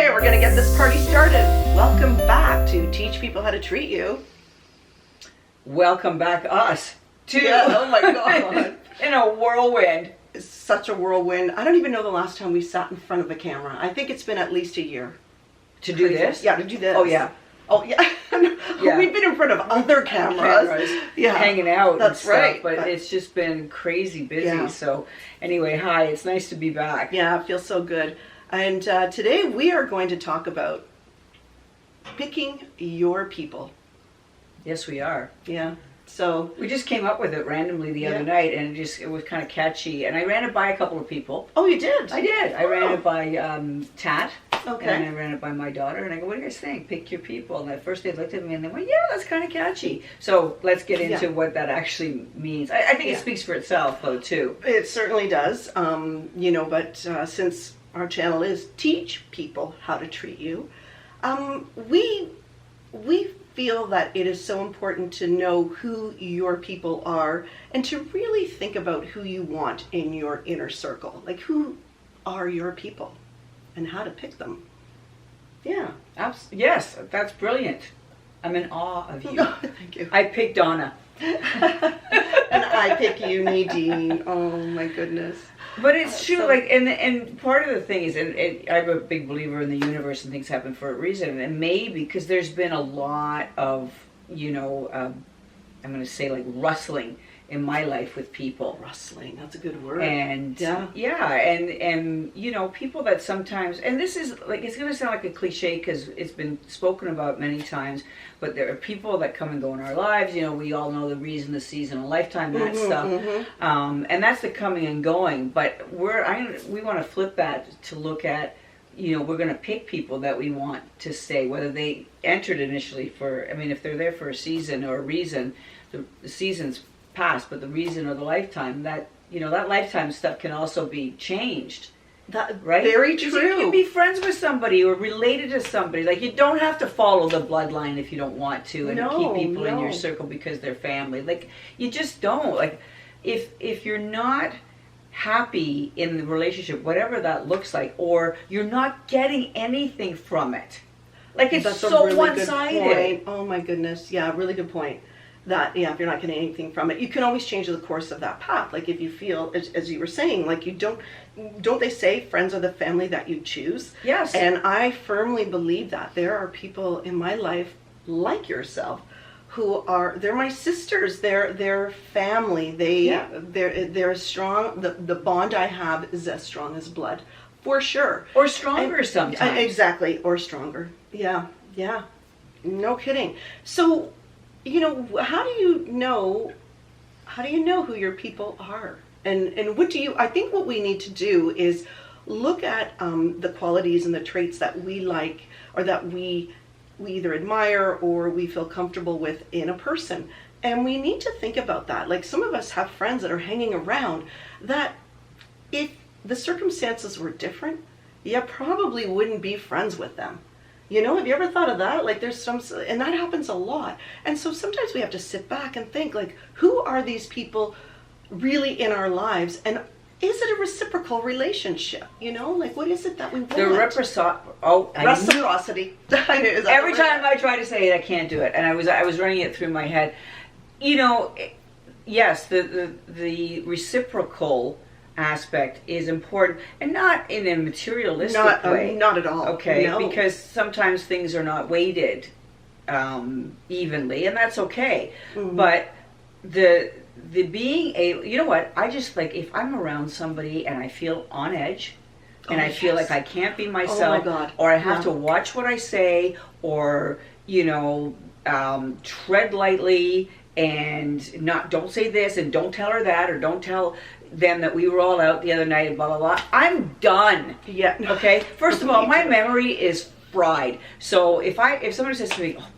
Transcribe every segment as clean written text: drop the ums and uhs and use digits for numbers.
Okay, we're gonna get this party started. Welcome back to Teach People How to Treat You. Welcome back us too. Yeah, oh my God. In a whirlwind. It's such a whirlwind. I don't even know the last time we sat in front of the camera. I think it's been at least a year. To do this? Yeah, to do this. Oh yeah. Oh yeah. Yeah. We've been in front of other cameras. Yeah. Hanging out. That's and stuff, right. But it's just been crazy busy. Yeah. So anyway, hi. It's nice to be back. Yeah, it feels so good. And today we are going to talk about picking your people. Yes, we are. Yeah. So we just came up with it randomly the other night, and it was kind of catchy. And I ran it by a couple of people. Oh, you did? I did. I ran it by Tat. Okay. And I ran it by my daughter, and I go, what do you guys think? Pick your people. And at first they looked at me and they went, yeah, that's kind of catchy. So let's get into what that actually means. I think it speaks for itself, though, too. It certainly does. But since our channel is Teach People How to Treat You, we feel that it is so important to know who your people are and to really think about who you want in your inner circle. Like, who are your people and how to pick them. Yeah. Yes, that's brilliant. I'm in awe of you. Oh, thank you. I picked Donna. And I pick you, Nadine. Oh my goodness. But it's true, and part of the thing is, and I'm a big believer in the universe and things happen for a reason, and maybe because there's been a lot of, I'm going to say like rustling in my life with people. Rustling, that's a good word. And and people that sometimes, and this is like, it's going to sound like a cliche because it's been spoken about many times, but there are people that come and go in our lives. We all know the reason, the season, a lifetime, that stuff. Mm-hmm. And that's the coming and going. But we want to flip that to look at, we're going to pick people that we want to stay, whether they entered initially if they're there for a season or a reason, the season's past, but the reason or the lifetime, that lifetime stuff can also be changed. That right? Very true. You can be friends with somebody or related to somebody. Like, you don't have to follow the bloodline if you don't want to, and keep people in your circle because they're family. Like, you just don't. Like, if you're not happy in the relationship, whatever that looks like, or you're not getting anything from it, like, it's That's so a really one-sided. Good point. Oh my goodness. Yeah, really good point. That, if you're not getting anything from it, you can always change the course of that path. Like, if you feel, as you were saying, like, you don't they say friends are the family that you choose? Yes. And I firmly believe that there are people in my life like yourself who they're my sisters, they're family. They're strong. The bond I have is as strong as blood, for sure. Or stronger sometimes. Exactly, or stronger. Yeah. No kidding. So, how do you know who your people are? And I think what we need to do is look at the qualities and the traits that we like, or that we either admire or we feel comfortable with in a person. And we need to think about that. Like, some of us have friends that are hanging around that, if the circumstances were different, you probably wouldn't be friends with them. Have you ever thought of that? Like, and that happens a lot. And so sometimes we have to sit back and think, like, who are these people really in our lives? And is it a reciprocal relationship? Like, what is it that we want? The reciprocity. Every time I try to say it, I can't do it. And I was running it through my head. Yes, the reciprocal aspect is important, and not in a materialistic way. Not at all. Okay, no. Because sometimes things are not weighted evenly, and that's okay. Mm-hmm. But the being I just, like, if I'm around somebody and I feel on edge, and I feel like I can't be myself, or I have to watch what I say, or tread lightly and don't say this and don't tell her that, or don't tell them that we were all out the other night and blah blah blah, I'm done. Yeah. Okay. First of all, my memory is fried. So if somebody says to me, oh,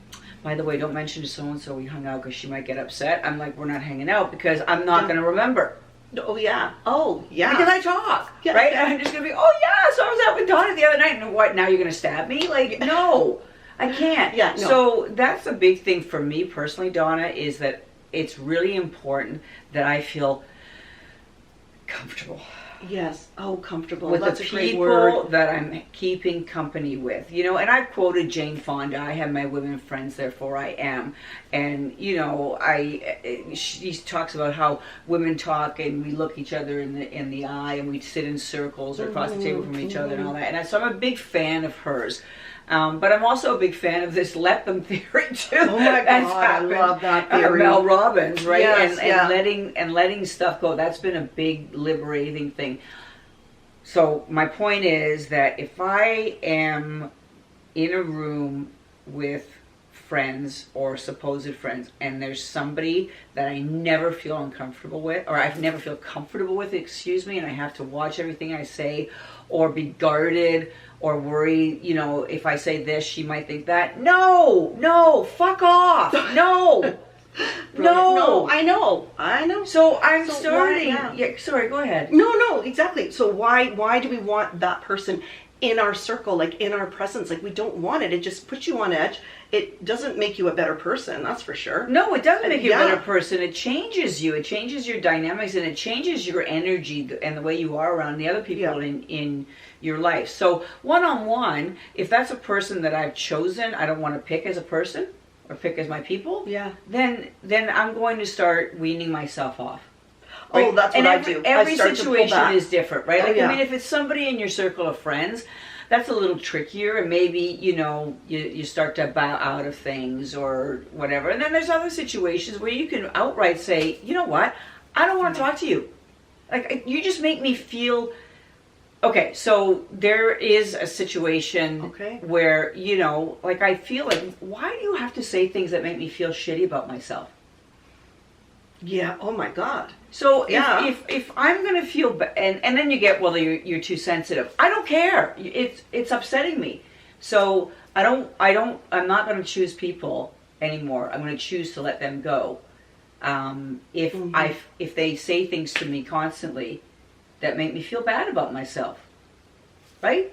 by the way, don't mention to so and so we hung out because she might get upset, I'm like, we're not hanging out because I'm not going to remember. Oh yeah. Because I talk, right? And I'm just going to be, oh yeah, so I was out with Donna the other night, and what? Now you're going to stab me? Like, no. I can't. Yeah, no. So that's a big thing for me personally, Donna, is that it's really important that I feel comfortable. Yes. Oh, comfortable. With That's the a great people word. that I'm keeping company with, you know. And I've quoted Jane Fonda, I have my women friends, therefore I am. And, you know, she talks about how women talk and we look each other in the eye and we sit in circles or across the table from each other and all that. And so I'm a big fan of hers. But I'm also a big fan of this let them theory too. Oh my God, I love that theory. Mel Robbins, right? Yes, and letting stuff go. That's been a big liberating thing. So my point is that if I am in a room with friends or supposed friends and there's somebody that I never feel uncomfortable with, or I never feel comfortable with, excuse me, and I have to watch everything I say or be guarded or worry, you know, if I say this, she might think that. No, fuck off. No. No, I know. So I'm So starting. why- Yeah, sorry, go ahead. No, exactly. So why do we want that person in our circle, like in our presence? Like we don't want it. It just puts you on edge. It doesn't make you a better person, that's for sure. No, it doesn't make you a Yeah. better person. It changes you. It changes your dynamics and it changes your energy and the way you are around the other people in your life. So one-on-one, if that's a person that I've chosen, I don't want to pick as a person or pick as my people, Yeah. then I'm going to start weaning myself off. Oh, Right? that's And what every, I do. Every I start to pull situation back. is different, right? Oh, Like, yeah. I mean, if it's somebody in your circle of friends, that's a little trickier, and maybe, you know, you start to bow out of things or whatever. And then there's other situations where you can outright say, you know what, I don't want to talk to you. Like, you just make me feel... Okay, so there is a situation where, you know, like I feel like, why do you have to say things that make me feel shitty about myself? Yeah. Oh my God. So Yeah. if I'm gonna feel and then you get, well, you're too sensitive. I don't care. It's upsetting me. So I'm not gonna choose people anymore. I'm gonna choose to let them go. If they say things to me constantly that make me feel bad about myself, right?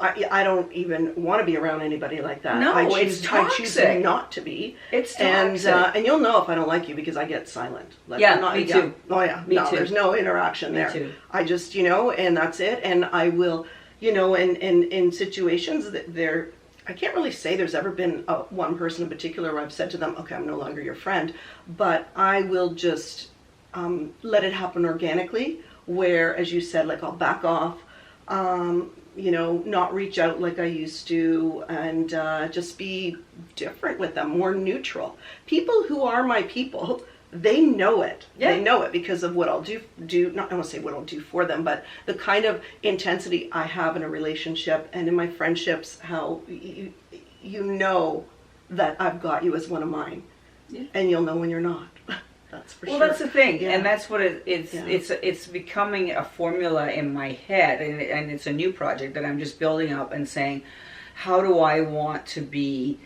I don't even want to be around anybody like that. No, I choose, it's I choose toxic. not to be. It's toxic. And you'll know if I don't like you because I get silent. Like, Yeah, I'm not, me too. Oh yeah, Me too. There's no interaction there. too. I just, you know, and that's it. And I will, you know, in situations that I can't really say there's ever been one person in particular where I've said to them, okay, I'm no longer your friend, but I will just let it happen organically. Where, as you said, like I'll back off. You know, not reach out like I used to, and just be different with them, more neutral. People who are my people, they know it. Yeah. They know it because of what I'll do. Not I don't want to say what I'll do for them, but the kind of intensity I have in a relationship and in my friendships. How you know that I've got you as one of mine, and you'll know when you're not. That's for sure. Well, that's the thing, Yeah. and that's what it's. Yeah. It's becoming a formula in my head, and it's a new project that I'm just building up and saying, how do I want to be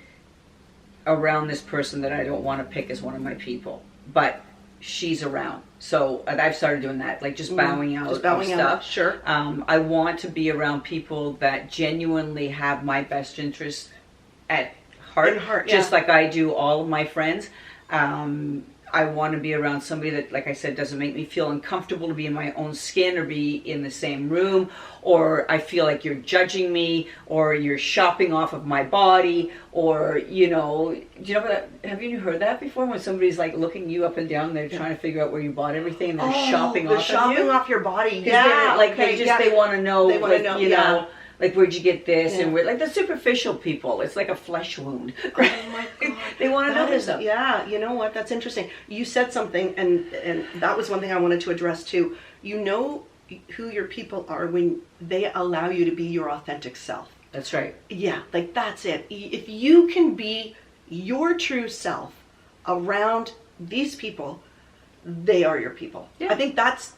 around this person that I don't want to pick as one of my people, but she's around. So I've started doing that, like just bowing out, Just bowing of out, stuff. sure. I want to be around people that genuinely have my best interests at heart, In heart, just yeah. like I do all of my friends. I want to be around somebody that, like I said, doesn't make me feel uncomfortable to be in my own skin or be in the same room, or I feel like you're judging me, or you're shopping off of my body, or, you know, do you know what? Have you heard that before? When somebody's like looking you up and down, they're trying to figure out where you bought everything, and they're shopping they're off shopping of you. off your body. 'Cause Yeah, they're, like okay, they want to know, They wanna like, know, you yeah. know. Like, where'd you get this? Yeah. And like the superficial people, it's like a flesh wound. Oh my God. They want to know this stuff. Yeah, you know what? That's interesting. You said something, and that was one thing I wanted to address too. You know who your people are when they allow you to be your authentic self. That's right. Yeah, like that's it. If you can be your true self around these people, they are your people. Yeah. I think that's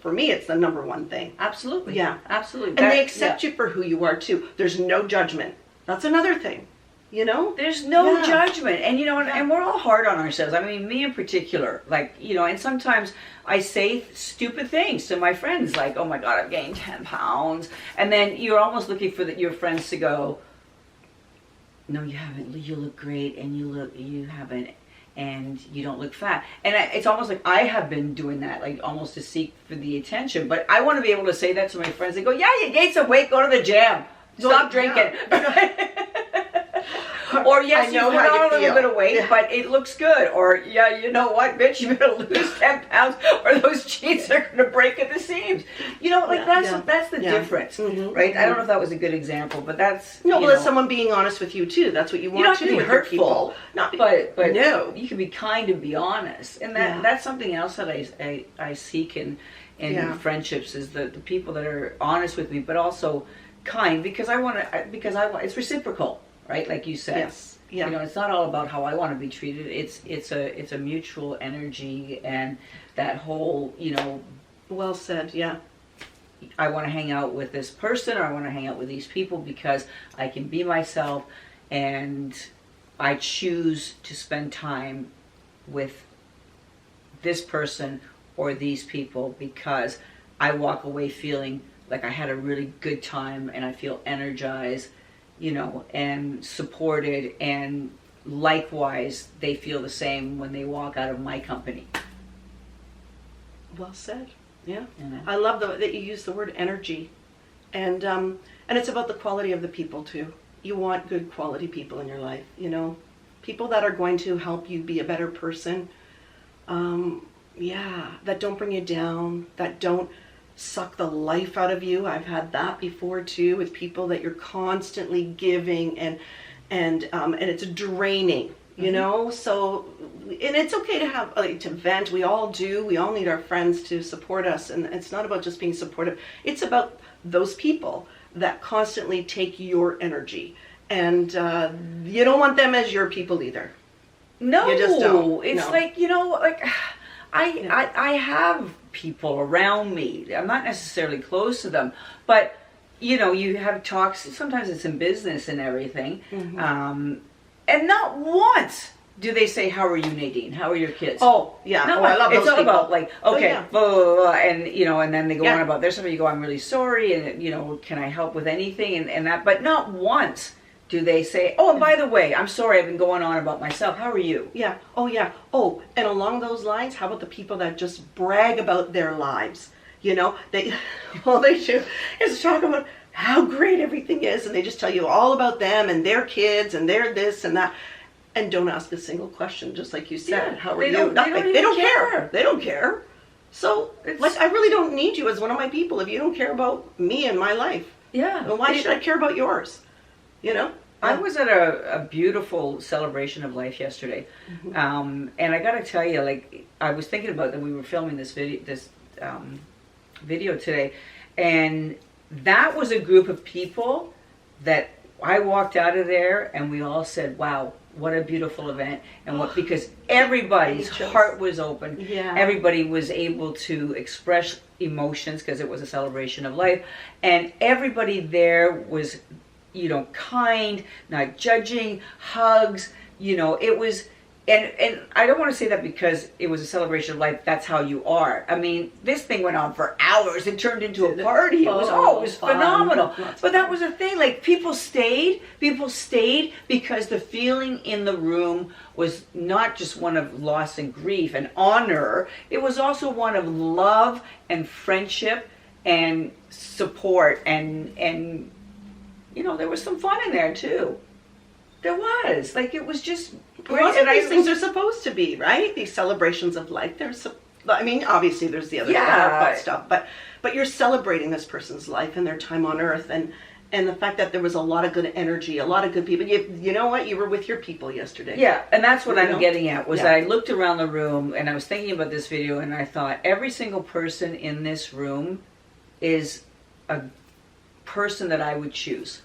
for me, it's the number one thing. Absolutely. Yeah. Absolutely. And they accept you for who you are too. There's no judgment. That's another thing. You know? There's no Yeah. judgment. And, you know, and we're all hard on ourselves. I mean, me in particular, like, you know, and sometimes I say stupid things to my friends, like, oh my God, I've gained 10 pounds. And then you're almost looking for your friends to go, no, you haven't. You look great, and you haven't. and you don't look fat. And it's almost like I have been doing that, like almost to seek for the attention. But I want to be able to say that to my friends. They go, yeah, you gained some weight, go to the gym. Stop drinking. Or yes, you put on a little bit of weight, but it looks good. Or yeah, you know what, bitch, you better lose 10 pounds, or those jeans are going to break at the seams. You know, like that's the difference, right? I don't know if that was a good example, but that's that's someone being honest with you too. That's what you want. You don't have to be hurtful, but no, you can be kind and be honest, and that's something else that I seek in friendships, is the people that are honest with me, but also kind, because I want it's reciprocal. Right, like you said. Yes. Yeah. You know, it's not all about how I want to be treated. It's a mutual energy, and that whole, well said. Yeah. I want to hang out with this person, or I want to hang out with these people because I can be myself, and I choose to spend time with this person or these people because I walk away feeling like I had a really good time, and I feel energized, and supported, and likewise they feel the same when they walk out of my company. Well said. Yeah. I love that you use the word energy, and it's about the quality of the people too. You want good quality people in your life, people that are going to help you be a better person. That don't bring you down, that don't suck the life out of you. I've had that before too, with people that you're constantly giving, and it's draining, so, and it's okay to have to vent. We all do. We all need our friends to support us, and it's not about just being supportive. It's about those people that constantly take your energy, and you don't want them as your people either. No, you just don't. It's I have people around me. I'm not necessarily close to them, but you have talks. Sometimes it's in business and everything, and not once do they say, "How are you, Nadine? How are your kids?" Oh, yeah. No, I love those it's all people. about blah, blah, blah, and and then they go on about their stuff. You go, "I'm really sorry," and can I help with anything, and that. But not once do they say, "Oh, and by the way, I'm sorry, I've been going on about myself. How are you?" Yeah. Oh, yeah. Oh, and along those lines, how about the people that just brag about their lives? All they do is talk about how great everything is, and they just tell you all about them and their kids and their this and that, and don't ask a single question, just like you said. How are you? Nothing. They don't care. They don't care. So, I really don't need you as one of my people if you don't care about me and my life. Yeah. Then why should I care about yours? I was at a beautiful celebration of life yesterday, and I got to tell you, I was thinking about that we were filming this video today, and that was a group of people that I walked out of there, and we all said, "Wow, what a beautiful event!" And because everybody's heart was open, everybody was able to express emotions because it was a celebration of life, and everybody there was kind, not judging, hugs, it was, and I don't want to say that because it was a celebration of life, that's how you are. I mean, this thing went on for hours. It turned into a party. It was phenomenal. But that was the thing, people stayed because the feeling in the room was not just one of loss and grief and honor. It was also one of love and friendship and support, and there was some fun in there too. There was. It was just great. Well, and these things are supposed to be, right? These celebrations of life. Obviously there's the other stuff, but you're celebrating this person's life and their time on earth, and the fact that there was a lot of good energy, a lot of good people. You know what? You were with your people yesterday. Yeah, and that's what I'm getting at, was I looked around the room, and I was thinking about this video, and I thought every single person in this room is a person that I would choose.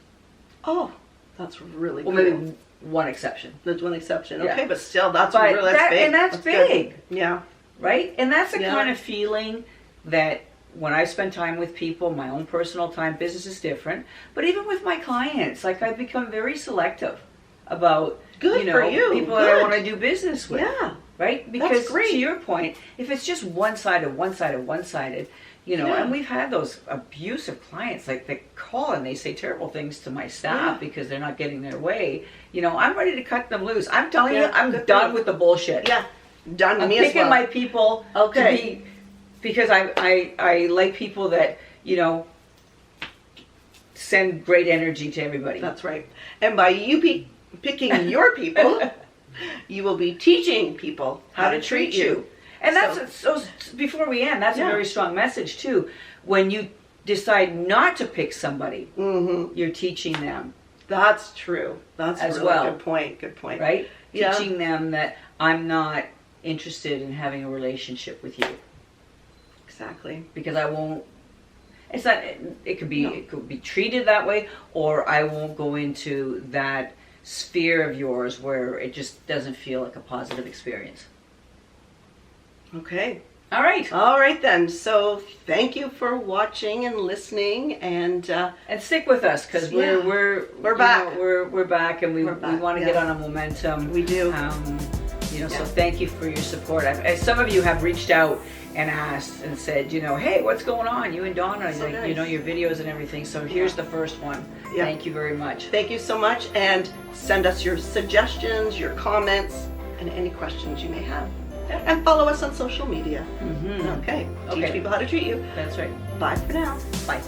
Oh, that's really cool. Well, maybe one exception. There's one exception. Okay, but still, that's big. And that's big. Good. Yeah. Right? And that's the kind of feeling that when I spend time with people, my own personal time, business is different, but even with my clients, I've become very selective about for you. People that I want to do business with. Yeah. Right? Because to your point, if it's just one-sided, You know, Yeah. and we've had those abusive clients, like they call and they say terrible things to my staff because they're not getting their way. You know, I'm ready to cut them loose. I'm telling you, I'm good done thing. with the bullshit. Yeah, done. I'm Me as picking well. my people Okay. to be, because I like people that, you know, send great energy to everybody. That's right. And by you picking your people, you will be teaching people how to treat you. And that's so. Before we end, that's a very strong message too. When you decide not to pick somebody, you're teaching them, That's true. That's as really well. good point. Good point. right? Yeah. Teaching them that I'm not interested in having a relationship with you Exactly. because I won't. It's not. It could be treated that way, or I won't go into that sphere of yours where it just doesn't feel like a positive experience. Okay. All right. All right then. So thank you for watching and listening, and And stick with us because we're We're back. We're back, and we back, want to yeah. get on a momentum. we do. You know, so thank you for your support. Some of you have reached out and asked and said, you know, hey, what's going on? You and Donna, So like, nice. you know, your videos and everything. So here's the first one. Yeah. Thank you very much. Thank you so much, and send us your suggestions, your comments, and any questions you may have. And follow us on social media. Mm-hmm. Okay. Teach Okay. people how to treat you. That's right. Bye for now. Bye.